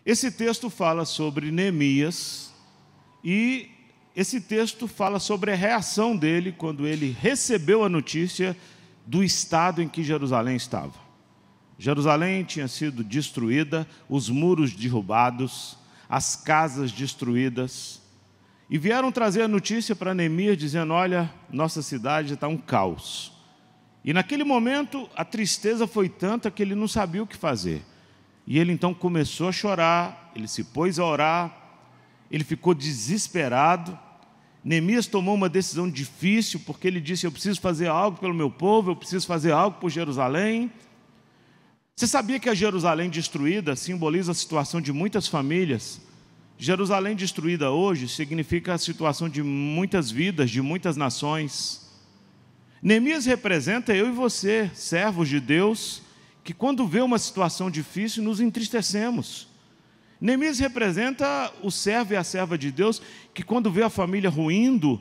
Esse texto fala sobre Neemias e esse texto fala sobre a reação dele quando ele recebeu a notícia do estado em que Jerusalém estava. Jerusalém tinha sido destruída, os muros derrubados, as casas destruídas. E vieram trazer a notícia para Neemias dizendo: olha, nossa cidade está um caos. E naquele momento a tristeza foi tanta que ele não sabia o que fazer. E ele então começou a chorar, ele se pôs a orar, ele ficou desesperado. Neemias tomou uma decisão difícil, porque ele disse: eu preciso fazer algo pelo meu povo, eu preciso fazer algo por Jerusalém. Você sabia que a Jerusalém destruída simboliza a situação de muitas famílias? Jerusalém destruída hoje significa a situação de muitas vidas, de muitas nações. Neemias representa eu e você, servos de Deus, que quando vê uma situação difícil nos entristecemos. Neemias representa o servo e a serva de Deus, que quando vê a família ruindo,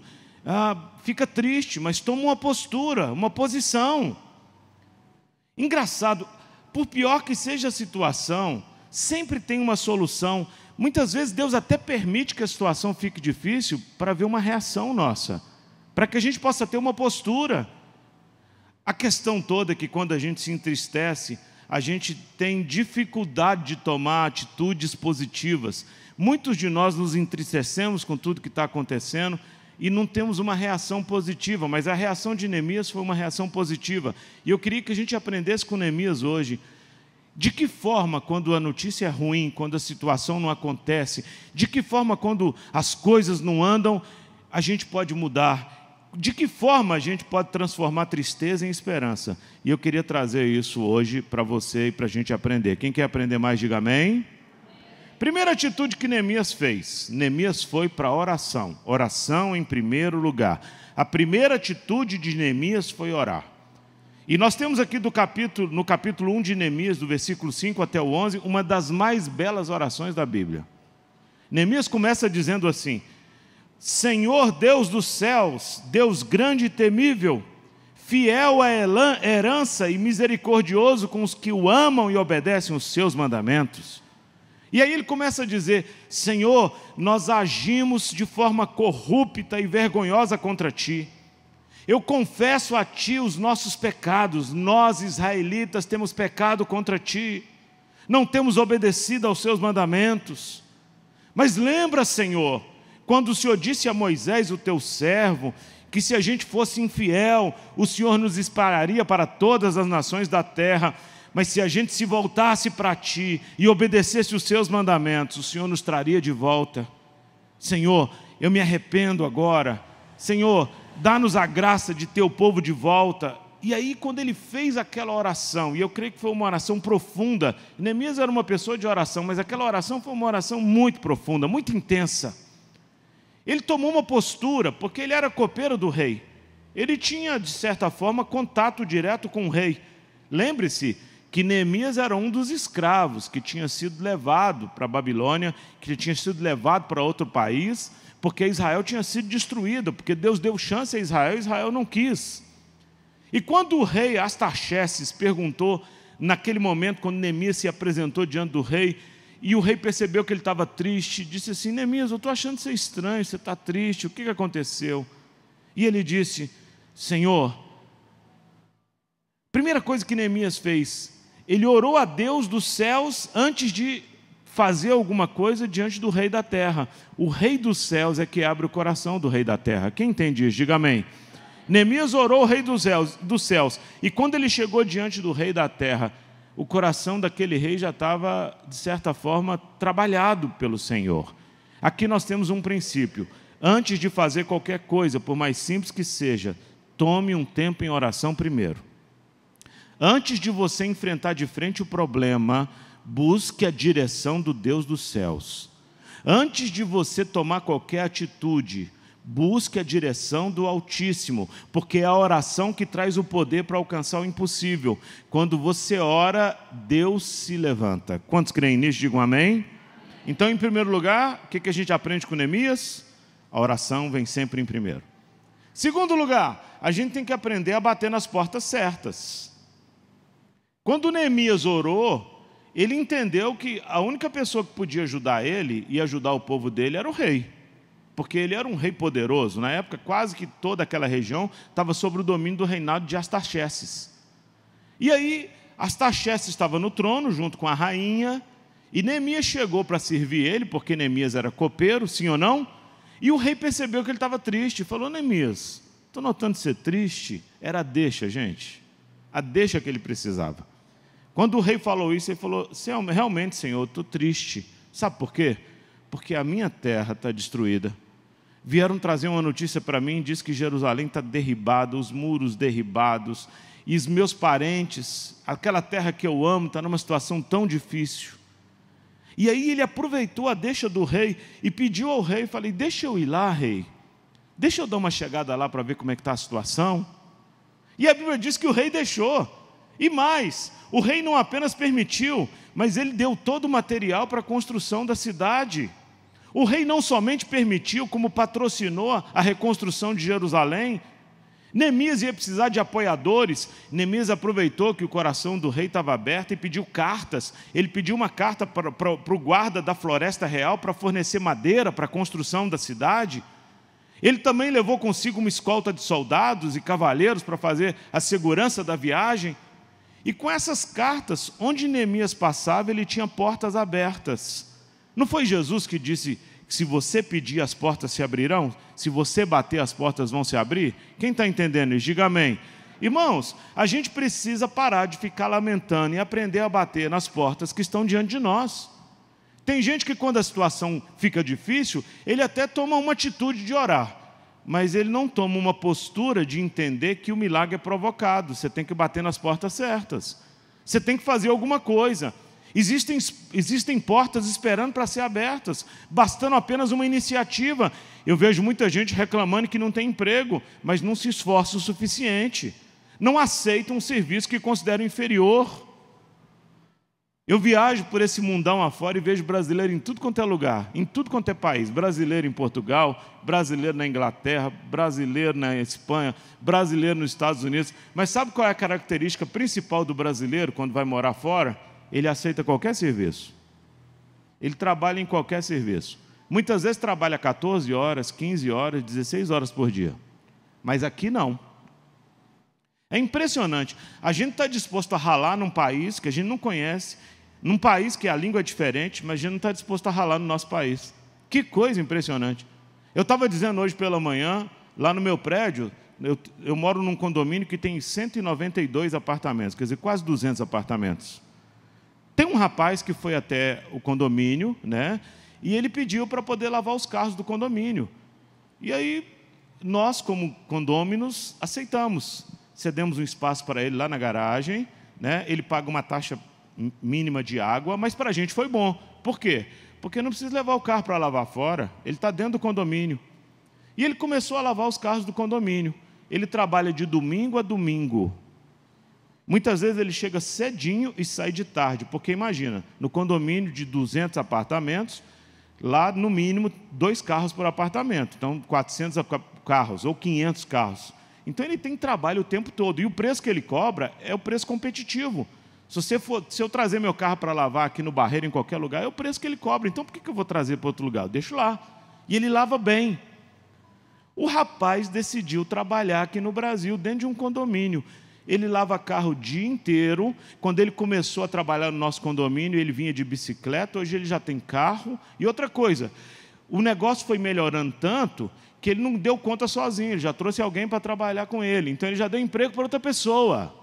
fica triste, mas toma uma postura, uma posição. Engraçado, por pior que seja a situação, sempre tem uma solução. Muitas vezes Deus até permite que a situação fique difícil para ver uma reação nossa, para que a gente possa ter uma postura. A questão toda é que quando a gente se entristece, a gente tem dificuldade de tomar atitudes positivas. Muitos de nós nos entristecemos com tudo que está acontecendo e não temos uma reação positiva, mas a reação de Neemias foi uma reação positiva. E eu queria que a gente aprendesse com Neemias hoje, de que forma quando a notícia é ruim, quando a situação não acontece, de que forma quando as coisas não andam, a gente pode mudar, de que forma a gente pode transformar tristeza em esperança. E eu queria trazer isso hoje para você e para a gente aprender. Quem quer aprender mais, diga amém. Primeira atitude que Neemias fez, Neemias foi para a oração. Oração em primeiro lugar. A primeira atitude de Neemias foi orar. E nós temos aqui no capítulo 1 de Neemias, do versículo 5 até o 11, uma das mais belas orações da Bíblia. Neemias começa dizendo assim: Senhor Deus dos céus, Deus grande e temível, fiel à herança e misericordioso com os que o amam e obedecem os seus mandamentos. E aí ele começa a dizer: Senhor, nós agimos de forma corrupta e vergonhosa contra Ti. Eu confesso a Ti os nossos pecados. Nós, israelitas, temos pecado contra Ti. Não temos obedecido aos Seus mandamentos. Mas lembra, Senhor, quando o Senhor disse a Moisés, o Teu servo, que se a gente fosse infiel, o Senhor nos espalharia para todas as nações da terra. Mas se a gente se voltasse para Ti e obedecesse os Seus mandamentos, o Senhor nos traria de volta. Senhor, eu me arrependo agora. Senhor, dá-nos a graça de ter o povo de volta. E aí, quando ele fez aquela oração, e eu creio que foi uma oração profunda, Neemias era uma pessoa de oração, mas aquela oração foi uma oração muito profunda, muito intensa. Ele tomou uma postura, porque ele era copeiro do rei. Ele tinha, de certa forma, contato direto com o rei. Lembre-se que Neemias era um dos escravos que tinha sido levado para a Babilônia, que tinha sido levado para outro país, porque Israel tinha sido destruída, porque Deus deu chance a Israel, e Israel não quis. E quando o rei Artaxerxes perguntou, naquele momento, quando Neemias se apresentou diante do rei, e o rei percebeu que ele estava triste, disse assim: Neemias, eu estou achando você estranho, você está triste, o que aconteceu? E ele disse: Senhor, primeira coisa que Neemias fez, ele orou a Deus dos céus antes de fazer alguma coisa diante do rei da terra. O rei dos céus é que abre o coração do rei da terra. Quem entende isso? Diga amém. Neemias orou ao rei dos céus, e quando ele chegou diante do rei da terra, o coração daquele rei já estava, de certa forma, trabalhado pelo Senhor. Aqui nós temos um princípio: antes de fazer qualquer coisa, por mais simples que seja, tome um tempo em oração primeiro. Antes de você enfrentar de frente o problema, busque a direção do Deus dos céus. Antes de você tomar qualquer atitude, busque a direção do Altíssimo, porque é a oração que traz o poder para alcançar o impossível. Quando você ora, Deus se levanta. Quantos creem nisso? Digam amém. Então, em primeiro lugar, o que a gente aprende com Neemias? A oração vem sempre em primeiro. Segundo lugar, a gente tem que aprender a bater nas portas certas. Quando Neemias orou, ele entendeu que a única pessoa que podia ajudar ele e ajudar o povo dele era o rei. Porque ele era um rei poderoso. Na época, quase que toda aquela região estava sob o domínio do reinado de Artaxerxes. E aí, Artaxerxes estava no trono, junto com a rainha, e Neemias chegou para servir ele, porque Neemias era copeiro, sim ou não? E o rei percebeu que ele estava triste, e falou: Neemias, estou notando ser triste. Era a deixa, gente. A deixa que ele precisava. Quando o rei falou isso, ele falou: realmente, Senhor, estou triste. Sabe por quê? Porque a minha terra está destruída. Vieram trazer uma notícia para mim, diz que Jerusalém está derribada, os muros derribados, e os meus parentes, aquela terra que eu amo, está numa situação tão difícil. E aí ele aproveitou a deixa do rei e pediu ao rei, falei: deixa eu ir lá, rei, deixa eu dar uma chegada lá para ver como é que está a situação. E a Bíblia diz que o rei deixou. E mais, o rei não apenas permitiu, mas ele deu todo o material para a construção da cidade. O rei não somente permitiu, como patrocinou a reconstrução de Jerusalém. Neemias ia precisar de apoiadores. Neemias aproveitou que o coração do rei estava aberto e pediu cartas. Ele pediu uma carta para o guarda da floresta real para fornecer madeira para a construção da cidade. Ele também levou consigo uma escolta de soldados e cavaleiros para fazer a segurança da viagem. E com essas cartas, onde Neemias passava, ele tinha portas abertas. Não foi Jesus que disse que se você pedir, as portas se abrirão? Se você bater, as portas vão se abrir? Quem está entendendo isso? Diga amém. Irmãos, a gente precisa parar de ficar lamentando e aprender a bater nas portas que estão diante de nós. Tem gente que, quando a situação fica difícil, ele até toma uma atitude de orar, mas ele não toma uma postura de entender que o milagre é provocado. Você tem que bater nas portas certas. Você tem que fazer alguma coisa. Existem portas esperando para ser abertas, bastando apenas uma iniciativa. Eu vejo muita gente reclamando que não tem emprego, mas não se esforça o suficiente. Não aceita um serviço que considera inferior. Eu viajo por esse mundão afora e vejo brasileiro em tudo quanto é lugar, em tudo quanto é país. Brasileiro em Portugal, brasileiro na Inglaterra, brasileiro na Espanha, brasileiro nos Estados Unidos. Mas sabe qual é a característica principal do brasileiro quando vai morar fora? Ele aceita qualquer serviço. Ele trabalha em qualquer serviço. Muitas vezes trabalha 14 horas, 15 horas, 16 horas por dia. Mas aqui não. É impressionante. A gente está disposto a ralar num país que a gente não conhece, num país que a língua é diferente, mas a gente não está disposto a ralar no nosso país. Que coisa impressionante. Eu estava dizendo hoje pela manhã, lá no meu prédio, eu moro num condomínio que tem 192 apartamentos, quer dizer, quase 200 apartamentos. Tem um rapaz que foi até o condomínio, né, e ele pediu para poder lavar os carros do condomínio. E aí, nós, como condôminos, aceitamos. Cedemos um espaço para ele lá na garagem, né? Ele paga uma taxa mínima de água, mas para a gente foi bom. Por quê? Porque não precisa levar o carro para lavar fora, ele está dentro do condomínio. E ele começou a lavar os carros do condomínio. Ele trabalha de domingo a domingo. Muitas vezes ele chega cedinho e sai de tarde, porque imagina, no condomínio de 200 apartamentos, lá no mínimo 2 carros por apartamento, então 400 carros ou 500 carros. Então ele tem trabalho o tempo todo, e o preço que ele cobra é o preço competitivo. Se eu trazer meu carro para lavar aqui no Barreiro, em qualquer lugar, é o preço que ele cobra. Então por que eu vou trazer para outro lugar? Eu deixo lá. E ele lava bem. O rapaz decidiu trabalhar aqui no Brasil, dentro de um condomínio. Ele lava carro o dia inteiro. Quando ele começou a trabalhar no nosso condomínio, ele vinha de bicicleta, hoje ele já tem carro. E outra coisa, o negócio foi melhorando tanto que ele não deu conta sozinho, ele já trouxe alguém para trabalhar com ele. Então ele já deu emprego para outra pessoa.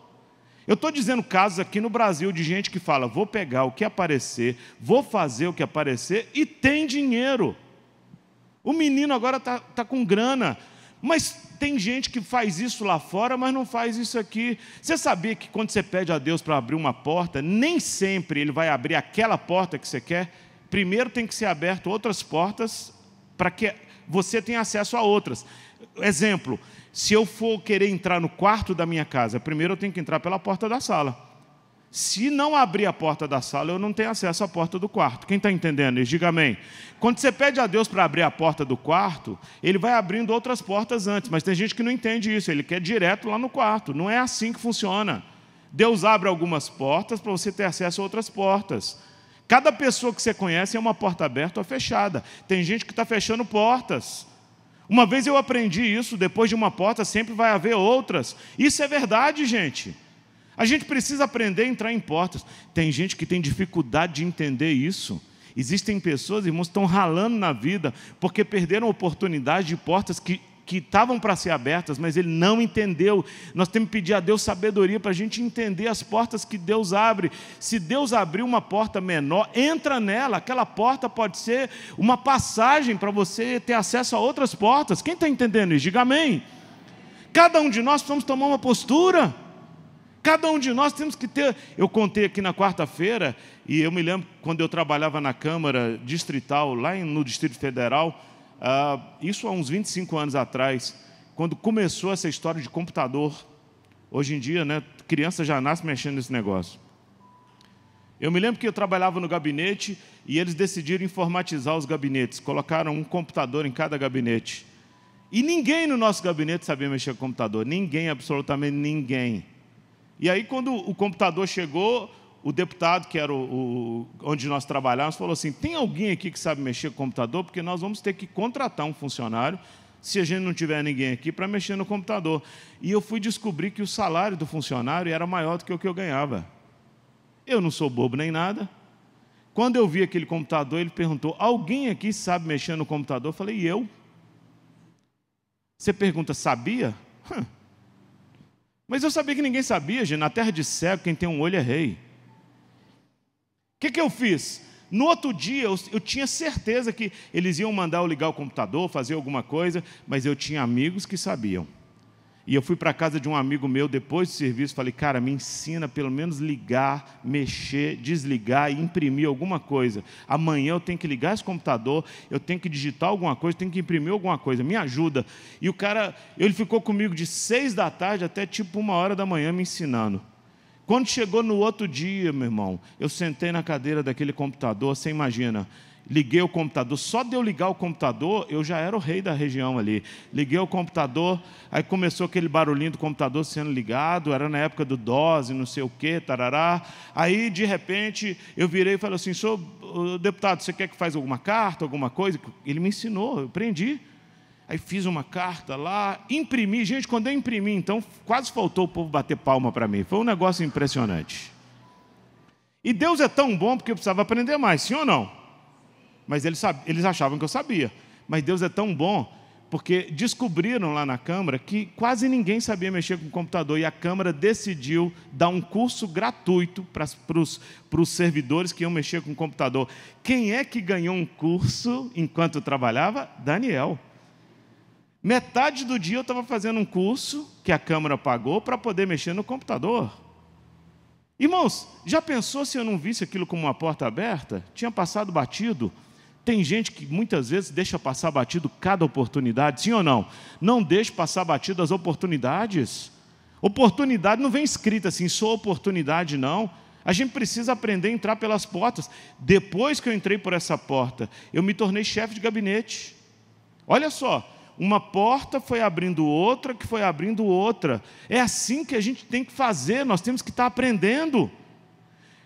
Eu estou dizendo casos aqui no Brasil de gente que fala: vou pegar o que aparecer, vou fazer o que aparecer, e tem dinheiro. O menino agora está com grana, mas tem gente que faz isso lá fora, mas não faz isso aqui. Você sabia que quando você pede a Deus para abrir uma porta, nem sempre Ele vai abrir aquela porta que você quer? Primeiro tem que ser aberto outras portas para que você tenha acesso a outras. Exemplo, se eu for querer entrar no quarto da minha casa, primeiro eu tenho que entrar pela porta da sala. Se não abrir a porta da sala, eu não tenho acesso à porta do quarto. Quem está entendendo? Diga amém. Quando você pede a Deus para abrir a porta do quarto, Ele vai abrindo outras portas antes. Mas tem gente que não entende isso. Ele quer direto lá no quarto. Não é assim que funciona. Deus abre algumas portas para você ter acesso a outras portas. Cada pessoa que você conhece é uma porta aberta ou fechada. Tem gente que está fechando portas. Uma vez eu aprendi isso, depois de uma porta sempre vai haver outras. Isso é verdade, gente. A gente precisa aprender a entrar em portas. Tem gente que tem dificuldade de entender isso. Existem pessoas, irmãos, que estão ralando na vida porque perderam a oportunidade de portas que estavam para ser abertas, mas ele não entendeu. Nós temos que pedir a Deus sabedoria para a gente entender as portas que Deus abre. Se Deus abriu uma porta menor, entra nela. Aquela porta pode ser uma passagem para você ter acesso a outras portas. Quem está entendendo isso? Diga amém. Cada um de nós precisamos tomar uma postura. Cada um de nós temos que ter... Eu contei aqui na quarta-feira, e eu me lembro quando eu trabalhava na Câmara Distrital, lá no Distrito Federal, isso há uns 25 anos atrás, quando começou essa história de computador. Hoje em dia, né, criança já nasce mexendo nesse negócio. Eu me lembro que eu trabalhava no gabinete e eles decidiram informatizar os gabinetes. Colocaram um computador em cada gabinete. E ninguém no nosso gabinete sabia mexer com computador. Ninguém, absolutamente ninguém. E aí, quando o computador chegou, o deputado, que era onde nós trabalhávamos, falou assim, tem alguém aqui que sabe mexer com computador? Porque nós vamos ter que contratar um funcionário, se a gente não tiver ninguém aqui, para mexer no computador. E eu fui descobrir que o salário do funcionário era maior do que o que eu ganhava. Eu não sou bobo nem nada. Quando eu vi aquele computador, ele perguntou, alguém aqui sabe mexer no computador? Eu falei, eu. Você pergunta, sabia? Mas eu sabia que ninguém sabia, gente. Na terra de cego, quem tem um olho é rei. O que eu fiz? No outro dia, eu tinha certeza que eles iam mandar eu ligar o computador, fazer alguma coisa, mas eu tinha amigos que sabiam. E eu fui para a casa de um amigo meu, depois do serviço, falei, cara, me ensina pelo menos ligar, mexer, desligar e imprimir alguma coisa. Amanhã eu tenho que ligar esse computador, eu tenho que digitar alguma coisa, tenho que imprimir alguma coisa, me ajuda. E o cara, ele ficou comigo de 6 da tarde até tipo 1h da manhã me ensinando. Quando chegou no outro dia, meu irmão, eu sentei na cadeira daquele computador, você imagina, liguei o computador, só de eu ligar o computador, eu já era o rei da região ali. Liguei o computador, aí começou aquele barulhinho do computador sendo ligado, era na época do DOS, não sei o quê, tarará. Aí, de repente, eu virei e falei assim, senhor deputado, você quer que faça alguma carta, alguma coisa? Ele me ensinou, eu aprendi. Aí fiz uma carta lá, imprimi. Gente, quando eu imprimi, então, quase faltou o povo bater palma para mim. Foi um negócio impressionante. E Deus é tão bom porque eu precisava aprender mais, sim ou não? Mas eles achavam que eu sabia. Mas Deus é tão bom porque descobriram lá na Câmara que quase ninguém sabia mexer com o computador. E a Câmara decidiu dar um curso gratuito para os servidores que iam mexer com o computador. Quem é que ganhou um curso enquanto trabalhava? Daniel. Metade do dia eu estava fazendo um curso que a Câmara pagou para poder mexer no computador. Irmãos, já pensou se eu não visse aquilo como uma porta aberta? Tinha passado batido. Tem gente que muitas vezes deixa passar batido cada oportunidade, sim ou não? Não deixe passar batido as oportunidades. Oportunidade não vem escrita assim, sou oportunidade, não. A gente precisa aprender a entrar pelas portas. Depois que eu entrei por essa porta, eu me tornei chefe de gabinete. Olha só. Uma porta foi abrindo outra, que foi abrindo outra. É assim que a gente tem que fazer, nós temos que estar aprendendo.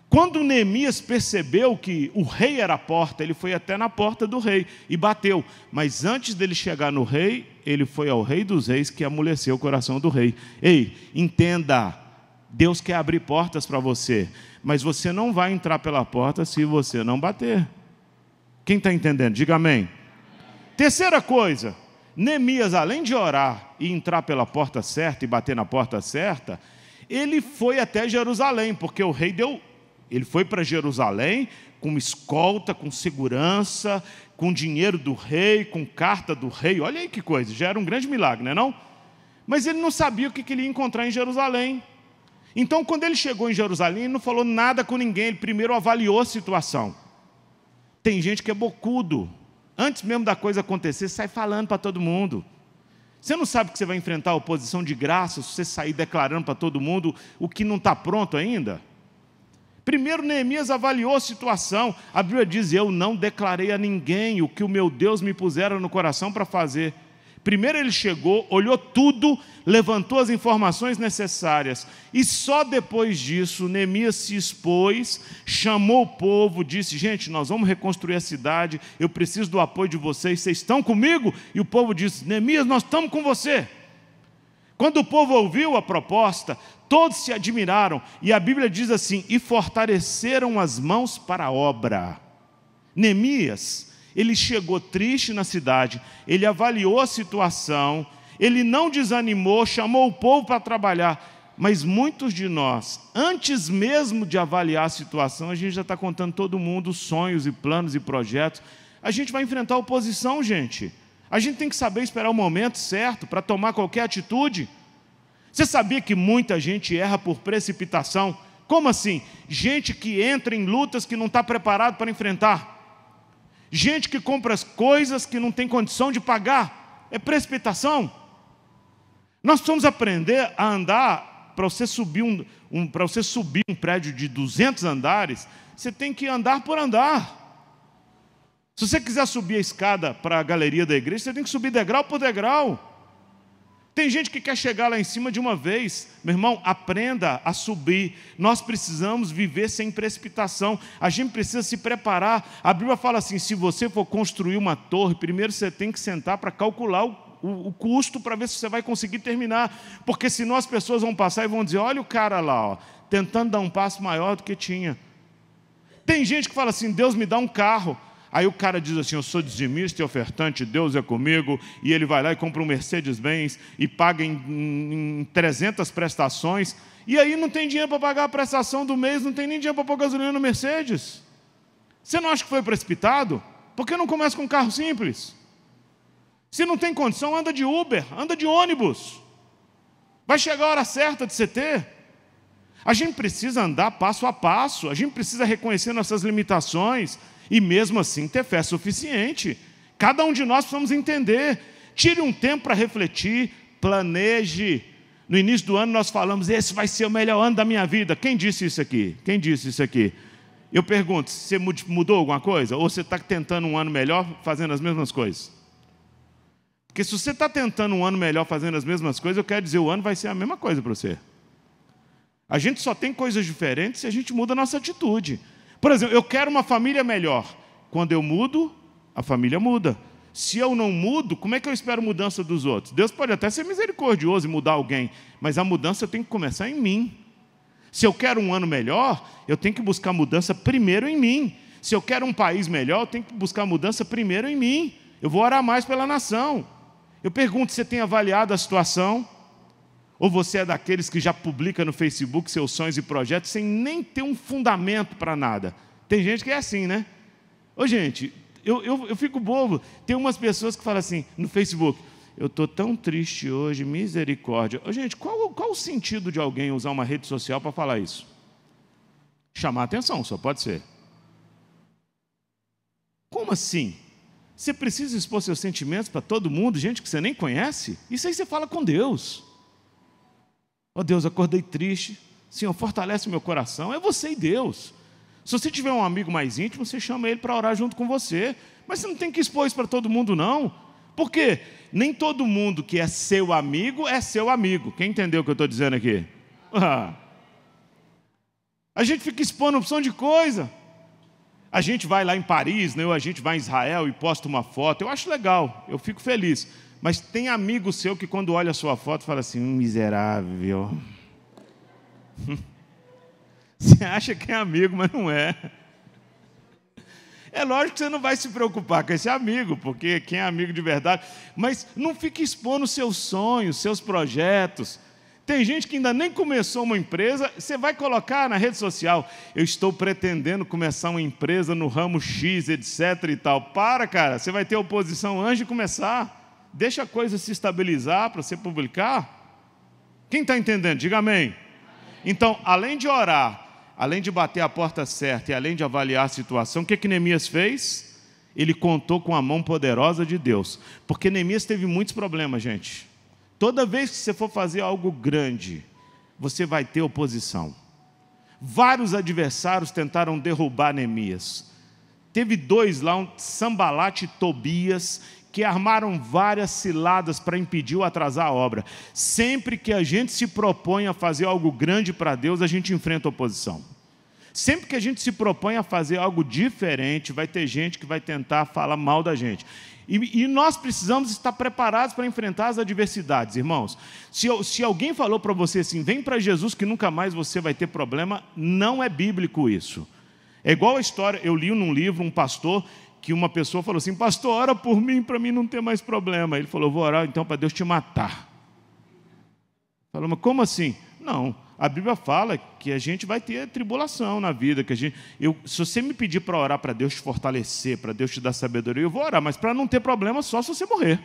Quando Neemias percebeu que o rei era a porta, ele foi até na porta do rei e bateu. Mas antes dele chegar no rei, ele foi ao rei dos reis, que amoleceu o coração do rei. Ei, entenda, Deus quer abrir portas para você, mas você não vai entrar pela porta se você não bater. Quem está entendendo? Diga amém. Terceira coisa, Neemias, além de orar e entrar pela porta certa e bater na porta certa, ele foi até Jerusalém, porque o rei ele foi para Jerusalém com escolta, com segurança, com dinheiro do rei, com carta do rei. Olha aí que coisa, já era um grande milagre, não é não? Mas ele não sabia o que ele ia encontrar em Jerusalém. Então, quando ele chegou em Jerusalém, ele não falou nada com ninguém, ele primeiro avaliou a situação. Tem gente que é bocudo. Antes mesmo da coisa acontecer, sai falando para todo mundo. Você não sabe que você vai enfrentar a oposição de graça se você sair declarando para todo mundo o que não está pronto ainda? Primeiro, Neemias avaliou a situação. A Bíblia diz, eu não declarei a ninguém o que o meu Deus me pusera no coração para fazer. Primeiro ele chegou, olhou tudo, levantou as informações necessárias. E só depois disso, Neemias se expôs, chamou o povo, disse, gente, nós vamos reconstruir a cidade, eu preciso do apoio de vocês estão comigo? E o povo disse, Neemias, nós estamos com você. Quando o povo ouviu a proposta, todos se admiraram. E a Bíblia diz assim, e fortaleceram as mãos para a obra. Neemias, ele chegou triste na cidade, ele avaliou a situação, ele não desanimou, chamou o povo para trabalhar. Mas muitos de nós, antes mesmo de avaliar a situação, a gente já está contando todo mundo sonhos e planos e projetos. A gente vai enfrentar oposição, gente. A gente tem que saber esperar o momento certo para tomar qualquer atitude. Você sabia que muita gente erra por precipitação? Como assim? Gente que entra em lutas que não está preparado para enfrentar. Gente que compra as coisas que não tem condição de pagar. É precipitação. Nós precisamos aprender a andar. Para você subir um prédio de 200 andares, você tem que andar por andar. Se você quiser subir a escada para a galeria da igreja, você tem que subir degrau por degrau. Tem gente que quer chegar lá em cima de uma vez. Meu irmão, aprenda a subir. Nós precisamos viver sem precipitação. A gente precisa se preparar. A Bíblia fala assim, se você for construir uma torre, primeiro você tem que sentar para calcular o custo para ver se você vai conseguir terminar. Porque senão as pessoas vão passar e vão dizer, olha o cara lá, ó, tentando dar um passo maior do que tinha. Tem gente que fala assim, Deus me dá um carro. Aí o cara diz assim, eu sou dizimista e ofertante, Deus é comigo, e ele vai lá e compra um Mercedes-Benz e paga em 300 prestações, e aí não tem dinheiro para pagar a prestação do mês, não tem nem dinheiro para pôr gasolina no Mercedes. Você não acha que foi precipitado? Por que não começa com um carro simples? Se não tem condição, anda de Uber, anda de ônibus. Vai chegar a hora certa de você ter. A gente precisa andar passo a passo, a gente precisa reconhecer nossas limitações, e mesmo assim ter fé suficiente. Cada um de nós precisamos entender. Tire um tempo para refletir, planeje. No início do ano nós falamos, esse vai ser o melhor ano da minha vida. Quem disse isso aqui? Quem disse isso aqui? Eu pergunto, você mudou alguma coisa? Ou você está tentando um ano melhor fazendo as mesmas coisas? Porque se você está tentando um ano melhor fazendo as mesmas coisas, eu quero dizer, o ano vai ser a mesma coisa para você. A gente só tem coisas diferentes se a gente muda a nossa atitude. Por exemplo, eu quero uma família melhor. Quando eu mudo, a família muda. Se eu não mudo, como é que eu espero mudança dos outros? Deus pode até ser misericordioso e mudar alguém, mas a mudança tem que começar em mim. Se eu quero um ano melhor, eu tenho que buscar mudança primeiro em mim. Se eu quero um país melhor, eu tenho que buscar mudança primeiro em mim. Eu vou orar mais pela nação. Eu pergunto, você tem avaliado a situação? Ou você é daqueles que já publica no Facebook seus sonhos e projetos sem nem ter um fundamento para nada? Tem gente que é assim, né? Ô, gente, eu fico bobo. Tem umas pessoas que falam assim no Facebook, eu estou tão triste hoje, misericórdia. Ô, gente, qual o sentido de alguém usar uma rede social para falar isso? Chamar atenção, só pode ser. Como assim? Você precisa expor seus sentimentos para todo mundo, gente que você nem conhece? Isso aí você fala com Deus. Ó Deus, acordei triste. Senhor, fortalece meu coração. É você e Deus. Se você tiver um amigo mais íntimo, você chama ele para orar junto com você. Mas você não tem que expor isso para todo mundo, não. Por quê? Nem todo mundo que é seu amigo é seu amigo. Quem entendeu o que eu estou dizendo aqui? A gente fica expondo uma opção de coisa. A gente vai lá em Paris, né, ou a gente vai em Israel e posta uma foto. Eu acho legal, eu fico feliz. Mas tem amigo seu que quando olha a sua foto fala assim, miserável. Você acha que é amigo, mas não é. É lógico que você não vai se preocupar com esse amigo, porque quem é amigo de verdade. Mas não fique expondo seus sonhos, seus projetos. Tem gente que ainda nem começou uma empresa, você vai colocar na rede social, eu estou pretendendo começar uma empresa no ramo X, etc. e tal. Para, cara, você vai ter oposição antes de começar. Deixa a coisa se estabilizar para você publicar. Quem está entendendo? Diga amém. Então, além de orar, além de bater a porta certa e além de avaliar a situação, o que Neemias fez? Ele contou com a mão poderosa de Deus. Porque Neemias teve muitos problemas, gente. Toda vez que você for fazer algo grande, você vai ter oposição. Vários adversários tentaram derrubar Neemias. teve dois lá, um Sambalate e Tobias, que armaram várias ciladas para impedir ou atrasar a obra. Sempre que a gente se propõe a fazer algo grande para Deus, a gente enfrenta oposição. Sempre que a gente se propõe a fazer algo diferente, vai ter gente que vai tentar falar mal da gente. E nós precisamos estar preparados para enfrentar as adversidades, irmãos. Se alguém falou para você assim, vem para Jesus que nunca mais você vai ter problema, não é bíblico isso. É igual a história, eu li num livro um pastor, que uma pessoa falou assim, pastor, ora por mim, para mim não ter mais problema. Ele falou, vou orar então para Deus te matar. Falou, mas como assim? Não, a Bíblia fala que a gente vai ter tribulação na vida. Se você me pedir para orar para Deus te fortalecer, para Deus te dar sabedoria, eu vou orar, mas para não ter problema só se você morrer.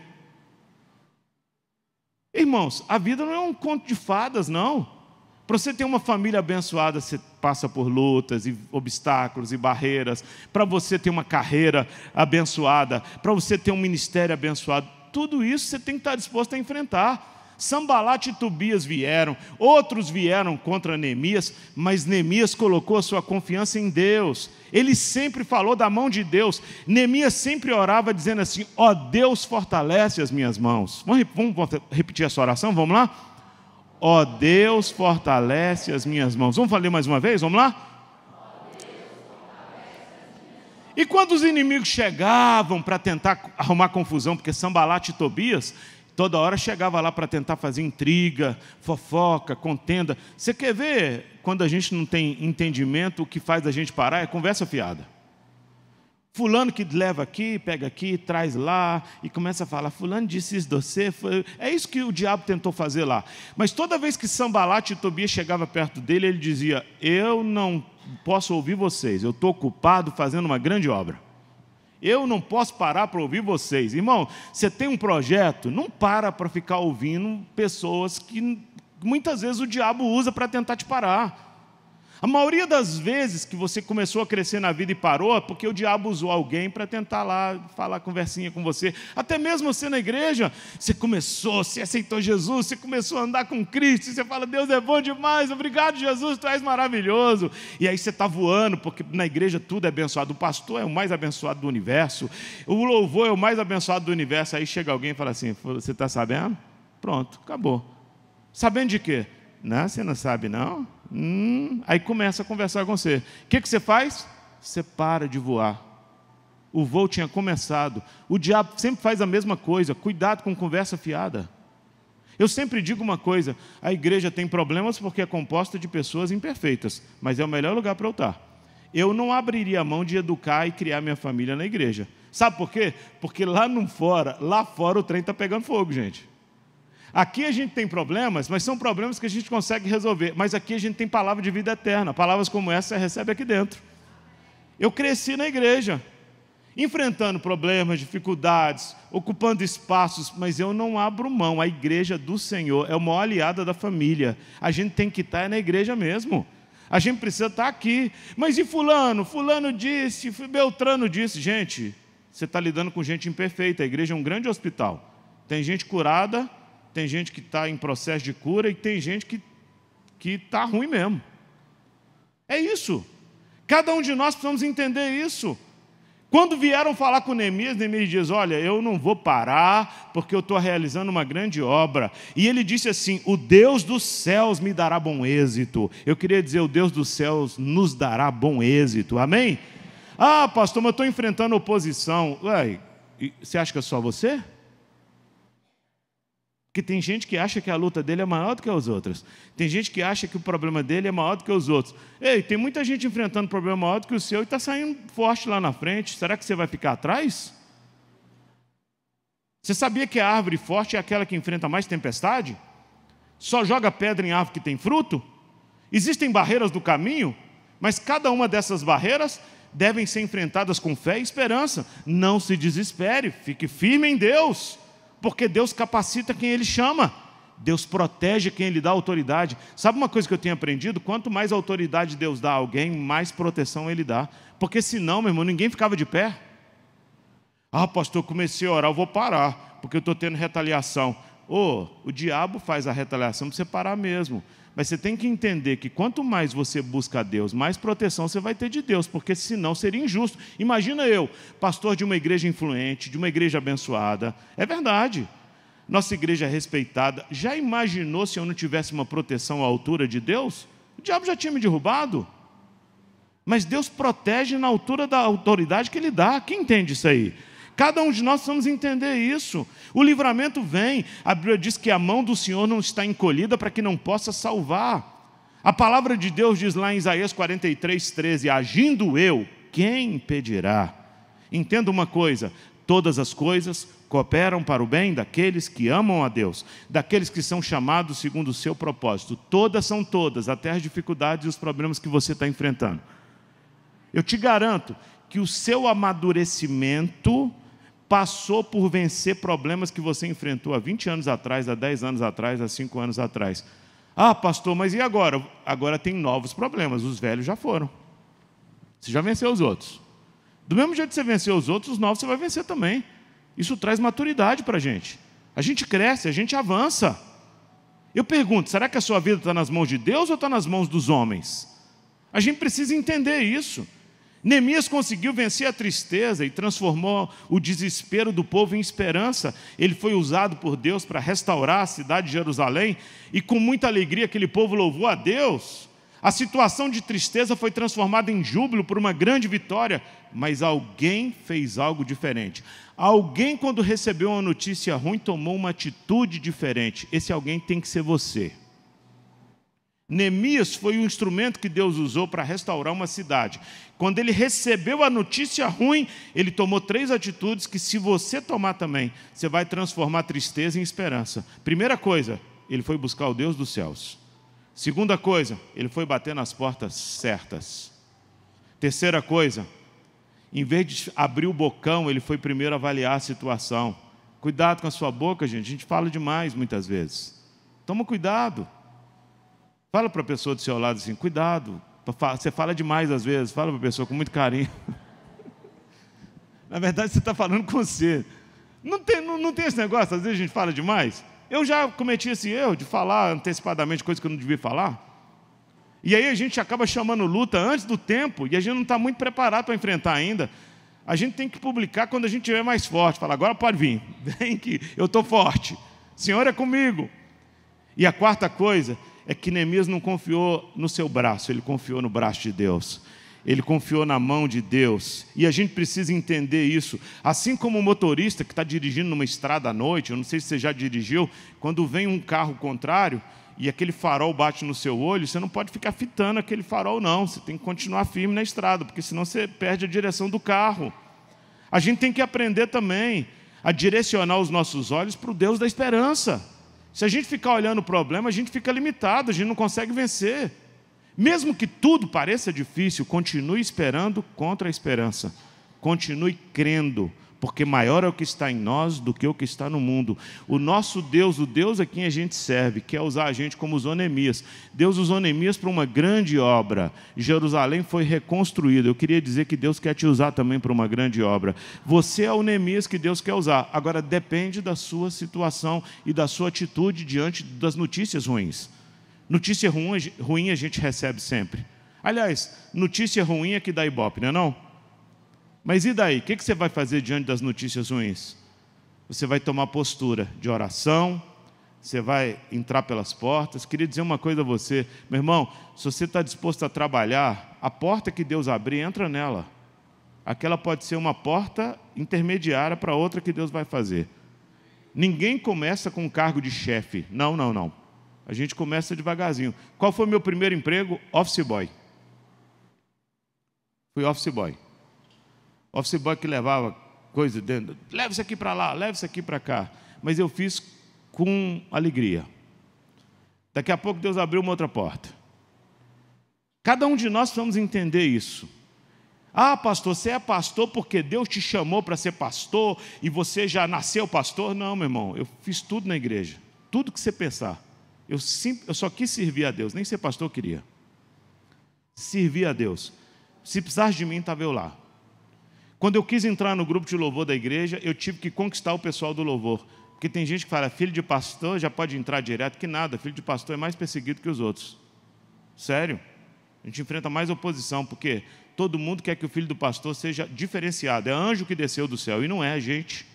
Irmãos, a vida não é um conto de fadas, não. Para você ter uma família abençoada, você passa por lutas e obstáculos e barreiras. Para você ter uma carreira abençoada, para você ter um ministério abençoado, tudo isso você tem que estar disposto a enfrentar. Sambalate e Tobias vieram, outros vieram contra Neemias, mas Neemias colocou a sua confiança em Deus. Ele sempre falou da mão de Deus. Neemias sempre orava dizendo assim, ó Deus, fortalece as minhas mãos. Vamos repetir essa oração, vamos lá? Ó Deus, fortalece as minhas mãos. Vamos falar mais uma vez, vamos lá? E quando os inimigos chegavam para tentar arrumar confusão, porque Sambalate e Tobias toda hora chegava lá para tentar fazer intriga, fofoca, contenda. Você quer ver quando a gente não tem entendimento, o que faz a gente parar é conversa fiada. Fulano que leva aqui, pega aqui, traz lá, e começa a falar, fulano disse isso de você, é isso que o diabo tentou fazer lá. Mas toda vez que Sambalate e Tobias chegava perto dele, ele dizia, eu não posso ouvir vocês, eu estou ocupado fazendo uma grande obra. Eu não posso parar para ouvir vocês. Irmão, você tem um projeto, não para ficar ouvindo pessoas que muitas vezes o diabo usa para tentar te parar. A maioria das vezes que você começou a crescer na vida e parou, é porque o diabo usou alguém para tentar lá falar conversinha com você. Até mesmo você na igreja, você aceitou Jesus, você começou a andar com Cristo, e você fala, Deus é bom demais, obrigado Jesus, tu és maravilhoso. E aí você está voando, porque na igreja tudo é abençoado. O pastor é o mais abençoado do universo, o louvor é o mais abençoado do universo. Aí chega alguém e fala assim, você está sabendo? Pronto, acabou. Sabendo de quê? Não, você não sabe não? Aí começa a conversar com você. O que você faz? Você para de voar. O voo tinha começado. O diabo sempre faz a mesma coisa. Cuidado com conversa fiada. Eu sempre digo uma coisa, a igreja tem problemas porque é composta de pessoas imperfeitas, mas é o melhor lugar para eu estar. Eu não abriria a mão de educar e criar minha família na igreja. Sabe por quê? Porque lá fora o trem está pegando fogo, gente. Aqui a gente tem problemas, mas são problemas que a gente consegue resolver. Mas aqui a gente tem palavra de vida eterna. Palavras como essa você recebe aqui dentro. Eu cresci na igreja, enfrentando problemas, dificuldades, ocupando espaços, mas eu não abro mão. A igreja do Senhor é a maior aliada da família. A gente tem que estar na igreja mesmo. A gente precisa estar aqui. Mas e fulano? Fulano disse, Beltrano disse. Gente, você está lidando com gente imperfeita. A igreja é um grande hospital. Tem gente curada, tem gente que está em processo de cura e tem gente que está ruim mesmo. É isso. Cada um de nós precisamos entender isso. Quando vieram falar com Neemias, Neemias diz, olha, eu não vou parar porque eu estou realizando uma grande obra. E ele disse assim, o Deus dos céus me dará bom êxito. Eu queria dizer, o Deus dos céus nos dará bom êxito. Amém? Ah, pastor, mas eu estou enfrentando oposição. Ué, você acha que é só você? Porque tem gente que acha que a luta dele é maior do que as outras. Tem gente que acha que o problema dele é maior do que os outros. Ei, tem muita gente enfrentando um problema maior do que o seu e está saindo forte lá na frente. Será que você vai ficar atrás? Você sabia que a árvore forte é aquela que enfrenta mais tempestade? Só joga pedra em árvore que tem fruto? Existem barreiras do caminho, mas cada uma dessas barreiras devem ser enfrentadas com fé e esperança. Não se desespere, fique firme em Deus. Porque Deus capacita quem Ele chama. Deus protege quem Ele dá autoridade. Sabe uma coisa que eu tenho aprendido? Quanto mais autoridade Deus dá a alguém, mais proteção Ele dá. Porque senão, meu irmão, ninguém ficava de pé. Ah, pastor, comecei a orar, eu vou parar, porque eu estou tendo retaliação. o diabo faz a retaliação para você parar mesmo. Mas você tem que entender que quanto mais você busca a Deus, mais proteção você vai ter de Deus, porque senão seria injusto. Imagina eu, pastor de uma igreja influente, de uma igreja abençoada. É verdade. Nossa igreja é respeitada. Já imaginou se eu não tivesse uma proteção à altura de Deus? O diabo já tinha me derrubado. Mas Deus protege na altura da autoridade que Ele dá. Quem entende isso aí? Cada um de nós precisamos entender isso. O livramento vem. A Bíblia diz que a mão do Senhor não está encolhida para que não possa salvar. A palavra de Deus diz lá em Isaías 43:13, agindo eu, quem impedirá? Entenda uma coisa, todas as coisas cooperam para o bem daqueles que amam a Deus, daqueles que são chamados segundo o seu propósito. Todas são todas, até as dificuldades e os problemas que você está enfrentando. Eu te garanto que o seu amadurecimento passou por vencer problemas que você enfrentou há 20 anos atrás, há 10 anos atrás, há 5 anos atrás. Ah, pastor, mas e agora? Agora tem novos problemas, os velhos já foram. Você já venceu os outros. Do mesmo jeito que você venceu os outros, os novos você vai vencer também. Isso traz maturidade para a gente. A gente cresce, a gente avança. Eu pergunto, será que a sua vida está nas mãos de Deus ou está nas mãos dos homens? A gente precisa entender isso. Neemias conseguiu vencer a tristeza e transformou o desespero do povo em esperança. Ele foi usado por Deus para restaurar a cidade de Jerusalém e com muita alegria aquele povo louvou a Deus. A situação de tristeza foi transformada em júbilo por uma grande vitória, mas alguém fez algo diferente. Alguém, quando recebeu uma notícia ruim, tomou uma atitude diferente. Esse alguém tem que ser você. Neemias foi o instrumento que Deus usou para restaurar uma cidade. Quando ele recebeu a notícia ruim, ele tomou 3 atitudes que, se você tomar também, você vai transformar a tristeza em esperança. Primeira coisa, ele foi buscar o Deus dos céus. Segunda coisa, ele foi bater nas portas certas. Terceira coisa, em vez de abrir o bocão, ele foi primeiro avaliar a situação. Cuidado com a sua boca, gente. A gente fala demais muitas vezes. Toma cuidado. Fala para a pessoa do seu lado assim, cuidado. Você fala demais às vezes. Fala para a pessoa com muito carinho. Na verdade, você está falando com você. Não tem esse negócio, às vezes a gente fala demais. Eu já cometi esse erro de falar antecipadamente coisas que eu não devia falar. E aí a gente acaba chamando luta antes do tempo e a gente não está muito preparado para enfrentar ainda. A gente tem que publicar quando a gente estiver mais forte. Fala, agora pode vir. Vem que eu estou forte. O Senhor é comigo. E a quarta coisa é que Neemias não confiou no seu braço, ele confiou no braço de Deus. Ele confiou na mão de Deus. E a gente precisa entender isso. Assim como o motorista que está dirigindo numa estrada à noite, eu não sei se você já dirigiu, quando vem um carro contrário e aquele farol bate no seu olho, você não pode ficar fitando aquele farol, não. Você tem que continuar firme na estrada, porque senão você perde a direção do carro. A gente tem que aprender também a direcionar os nossos olhos para o Deus da esperança. Se a gente ficar olhando o problema, a gente fica limitado, a gente não consegue vencer. Mesmo que tudo pareça difícil, continue esperando contra a esperança. Continue crendo, porque maior é o que está em nós do que o que está no mundo. O nosso Deus, o Deus a quem a gente serve, quer usar a gente como usou Neemias. Deus usou Neemias para uma grande obra. Jerusalém foi reconstruída. Eu queria dizer que Deus quer te usar também para uma grande obra. Você é o Neemias que Deus quer usar. Agora depende da sua situação e da sua atitude diante das notícias ruins. Notícia ruim a gente recebe sempre. Aliás, notícia ruim é que dá ibope, não é não? Mas e daí? O que você vai fazer diante das notícias ruins? Você vai tomar postura de oração, você vai entrar pelas portas. Queria dizer uma coisa a você, meu irmão, se você está disposto a trabalhar, a porta que Deus abrir, entra nela. Aquela pode ser uma porta intermediária para outra que Deus vai fazer. Ninguém começa com um cargo de chefe. Não. A gente começa devagarzinho. Qual foi o meu primeiro emprego? Office boy. Fui office boy. Office boy que levava coisa dentro. Leva isso aqui para lá, leva isso aqui para cá. Mas eu fiz com alegria. Daqui a pouco Deus abriu uma outra porta. Cada um de nós precisamos entender isso. Ah, pastor, você é pastor porque Deus te chamou para ser pastor e você já nasceu pastor? Não, meu irmão, eu fiz tudo na igreja. Tudo que você pensar. Eu só quis servir a Deus, nem ser pastor eu queria. Servir a Deus. Se precisasse de mim, estava eu lá. Quando eu quis entrar no grupo de louvor da igreja, eu tive que conquistar o pessoal do louvor. Porque tem gente que fala, filho de pastor já pode entrar direto, que nada, filho de pastor é mais perseguido que os outros. Sério. A gente enfrenta mais oposição, porque todo mundo quer que o filho do pastor seja diferenciado. É anjo que desceu do céu, e não é a gente.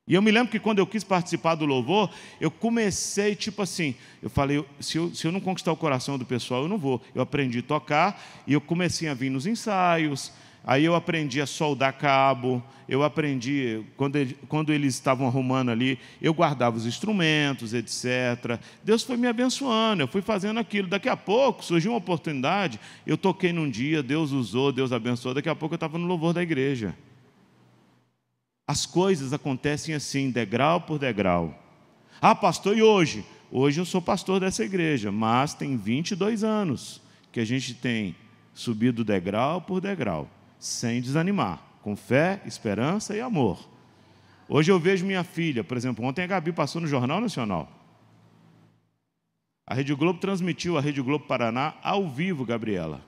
E eu me lembro que quando eu quis participar do louvor, eu comecei tipo assim, eu falei, se eu não conquistar o coração do pessoal, eu não vou. Eu aprendi a tocar, e eu comecei a vir nos ensaios, aí eu aprendi a soldar cabo, eu aprendi, quando eles estavam arrumando ali, eu guardava os instrumentos, etc. Deus foi me abençoando, eu fui fazendo aquilo. Daqui a pouco surgiu uma oportunidade, eu toquei num dia, Deus usou, Deus abençoou, daqui a pouco eu estava no louvor da igreja. As coisas acontecem assim, degrau por degrau. Ah, pastor, e hoje? Hoje eu sou pastor dessa igreja, mas tem 22 anos que a gente tem subido degrau por degrau, sem desanimar, com fé, esperança e amor. Hoje eu vejo minha filha, por exemplo, ontem a Gabi passou no Jornal Nacional. A Rede Globo transmitiu, a Rede Globo Paraná, ao vivo, Gabriela.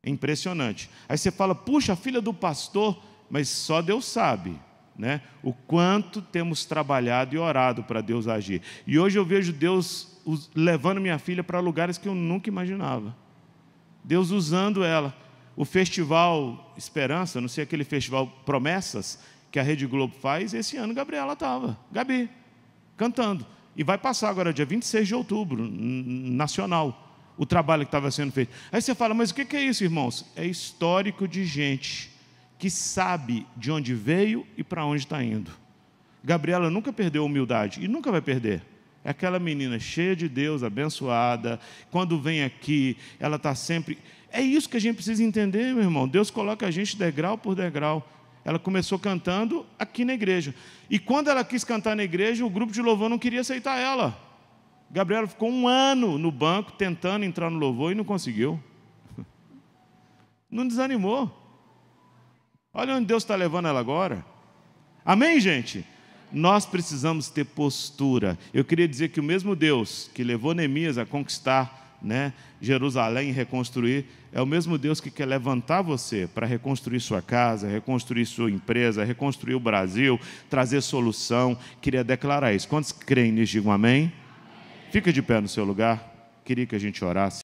É impressionante. Aí você fala, puxa, a filha do pastor... Mas só Deus sabe, né, o quanto temos trabalhado e orado para Deus agir. E hoje eu vejo Deus levando minha filha para lugares que eu nunca imaginava. Deus usando ela. O Festival Esperança, não sei, aquele festival Promessas, que a Rede Globo faz, esse ano Gabriela estava, Gabi, cantando. E vai passar agora, dia 26 de outubro, nacional, o trabalho que estava sendo feito. Aí você fala, mas o que é isso, irmãos? É histórico de gente que sabe de onde veio e para onde está indo. Gabriela nunca perdeu a humildade e nunca vai perder. É aquela menina cheia de Deus, abençoada. Quando vem aqui, ela está sempre... É isso que a gente precisa entender, meu irmão. Deus coloca a gente degrau por degrau. Ela começou cantando aqui na igreja. E quando ela quis cantar na igreja, o grupo de louvor não queria aceitar ela. Gabriela ficou 1 ano no banco tentando entrar no louvor e não conseguiu. Não desanimou. Olha onde Deus está levando ela agora. Amém, gente? Nós precisamos ter postura. Eu queria dizer que o mesmo Deus que levou Neemias a conquistar, né, Jerusalém e reconstruir, é o mesmo Deus que quer levantar você para reconstruir sua casa, reconstruir sua empresa, reconstruir o Brasil, trazer solução. Queria declarar isso. Quantos creem nisso, digam amém? Fica de pé no seu lugar. Queria que a gente orasse.